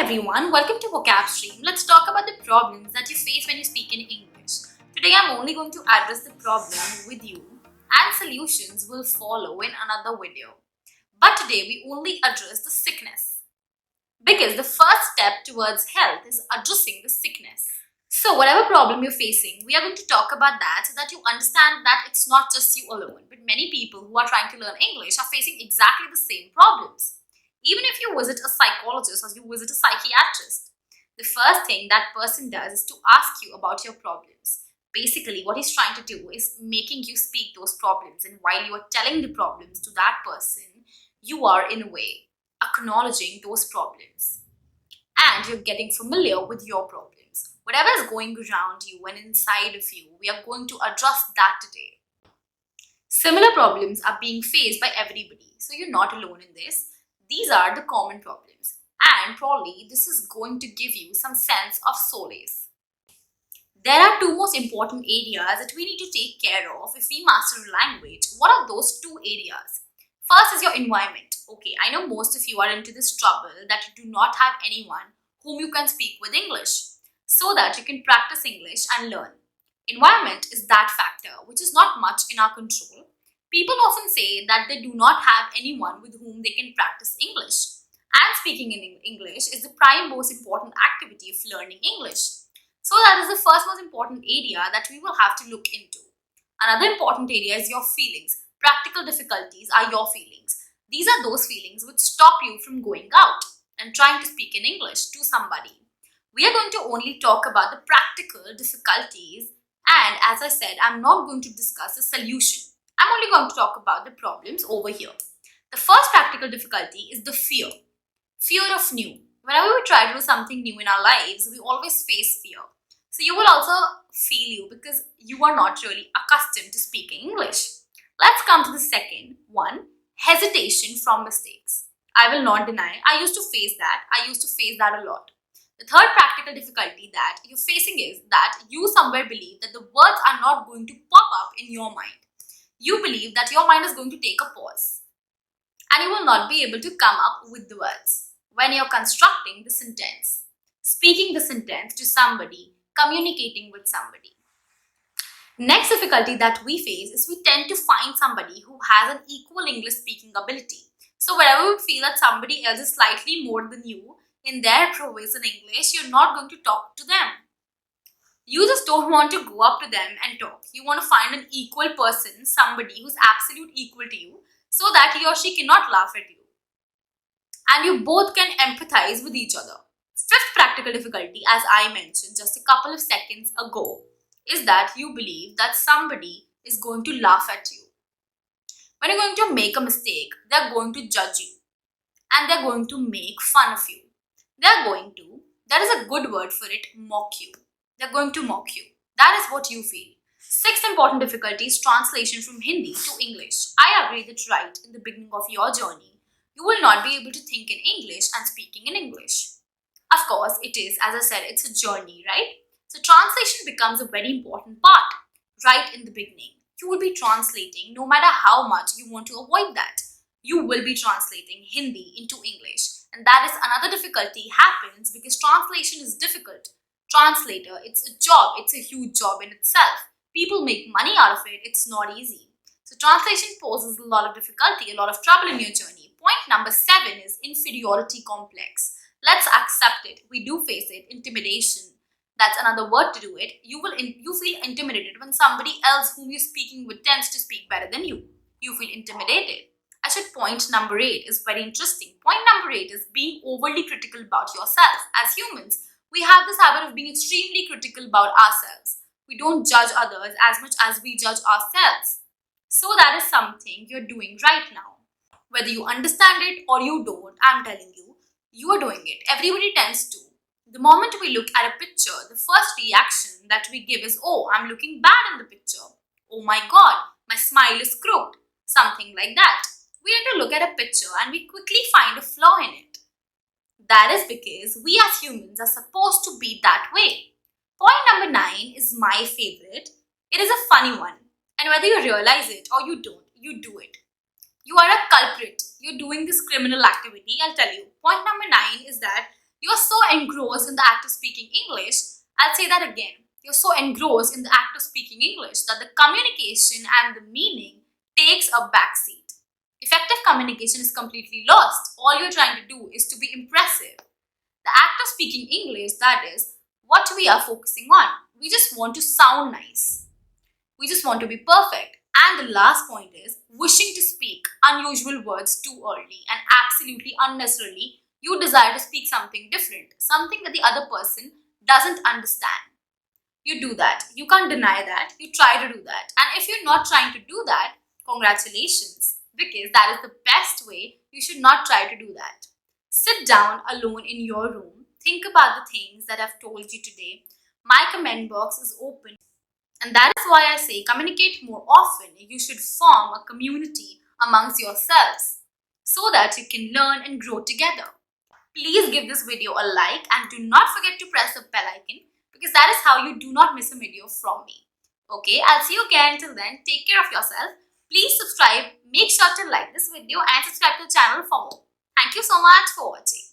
everyone, welcome to Vocab Stream. Let's talk about the problems that you face when you speak in English. Today I'm only going to address the problem with you and solutions will follow in another video. But today we only address the sickness because the first step towards health is addressing the sickness. So whatever problem you're facing, we are going to talk about that so that you understand that it's not just you alone, but many people who are trying to learn English are facing exactly the same problems. Even if you visit a psychologist or you visit a psychiatrist, the first thing that person does is to ask you about your problems. Basically, what he's trying to do is making you speak those problems, and while you are telling the problems to that person, you are in a way acknowledging those problems and you're getting familiar with your problems. Whatever is going around you and inside of you, we are going to address that today. Similar problems are being faced by everybody, so you're not alone in this. These are the common problems, and probably this is going to give you some sense of solace. There are two most important areas that we need to take care of if we master a language. What are those two areas? First is your environment. Okay, I know most of you are into this trouble that you do not have anyone whom you can speak with English so that you can practice English and learn. Environment is that factor which is not much in our control. People often say that they do not have anyone with whom they can practice English. And speaking in English is the prime most important activity of learning English. So that is the first most important area that we will have to look into. Another important area is your feelings. Practical difficulties are your feelings. These are those feelings which stop you from going out and trying to speak in English to somebody. We are going to only talk about the practical difficulties, and as I said, I'm not going to discuss a solution. I'm only going to talk about the problems over here. The first practical difficulty is the fear. Fear of new. Whenever we try to do something new in our lives, we always face fear. So you will also feel you because you are not really accustomed to speaking English. Let's come to the second one, hesitation from mistakes. I will not deny, I used to face that. I used to face that a lot. The third practical difficulty that you're facing is that you somewhere believe that the words are not going to pop up in your mind. You believe that your mind is going to take a pause and you will not be able to come up with the words when you're constructing the sentence, speaking the sentence to somebody, communicating with somebody. Next difficulty that we face is we tend to find somebody who has an equal English speaking ability. So whenever we feel that somebody else is slightly more than you in their prowess in English, you're not going to talk to them. You just don't want to go up to them and talk. You want to find an equal person, somebody who's absolute equal to you, so that he or she cannot laugh at you. And you both can empathize with each other. Fifth practical difficulty, as I mentioned just a couple of seconds ago, is that you believe that somebody is going to laugh at you. When you're going to make a mistake, they're going to judge you. And they're going to make fun of you. They're going to, there is a good word for it, mock you. They're going to mock you. That is what you feel. Sixth important difficulty is translation from Hindi to English. I agree that right in the beginning of your journey, you will not be able to think in English and speaking in English. Of course, it is, as I said, it's a journey, right? So translation becomes a very important part right in the beginning. You will be translating no matter how much you want to avoid that. You will be translating Hindi into English. And that is another difficulty happens because translation is difficult. Translator, it's a job, it's a huge job in itself. People make money out of it, it's not easy. So translation poses a lot of difficulty, a lot of trouble in your journey. Point number 7 is inferiority complex. Let's accept it. We do face it. Intimidation. That's another word to do it. You feel intimidated when somebody else whom you're speaking with tends to speak better than you. You feel intimidated. I said point number 8 is very interesting. Point number 8 is being overly critical about yourself. As humans, we have this habit of being extremely critical about ourselves. We don't judge others as much as we judge ourselves. So that is something you're doing right now. Whether you understand it or you don't, I'm telling you, you are doing it. Everybody tends to. The moment we look at a picture, the first reaction that we give is, oh, I'm looking bad in the picture. Oh my God, my smile is crooked. Something like that. We need to look at a picture and we quickly find a flaw in it. That is because we as humans are supposed to be that way. Point number 9 is my favorite. It is a funny one. And whether you realize it or you don't, you do it. You are a culprit. You're doing this criminal activity. I'll tell you. Point number 9 is that You are so engrossed in the act of speaking English. I'll say that again. You're so engrossed in the act of speaking English that the communication and the meaning takes a backseat. Effective communication is completely lost. All you're trying to do is to be impressive. The act of speaking English, that is what we are focusing on. We just want to sound nice. We just want to be perfect. And the last point is wishing to speak unusual words too early and absolutely unnecessarily. You desire to speak something different, something that the other person doesn't understand. You do that. You can't deny that. You try to do that. And if you're not trying to do that, congratulations, because that is the best way. You should not try to do that. Sit down alone in your room. Think about the things that I've told you today. My comment box is open. And that is why I say communicate more often. You should form a community amongst yourselves so that you can learn and grow together. Please give this video a like and do not forget to press the bell icon because that is how you do not miss a video from me. Okay, I'll see you again. Till then, take care of yourself. Please subscribe. Make sure to like this video and subscribe to the channel for more. Thank you so much for watching.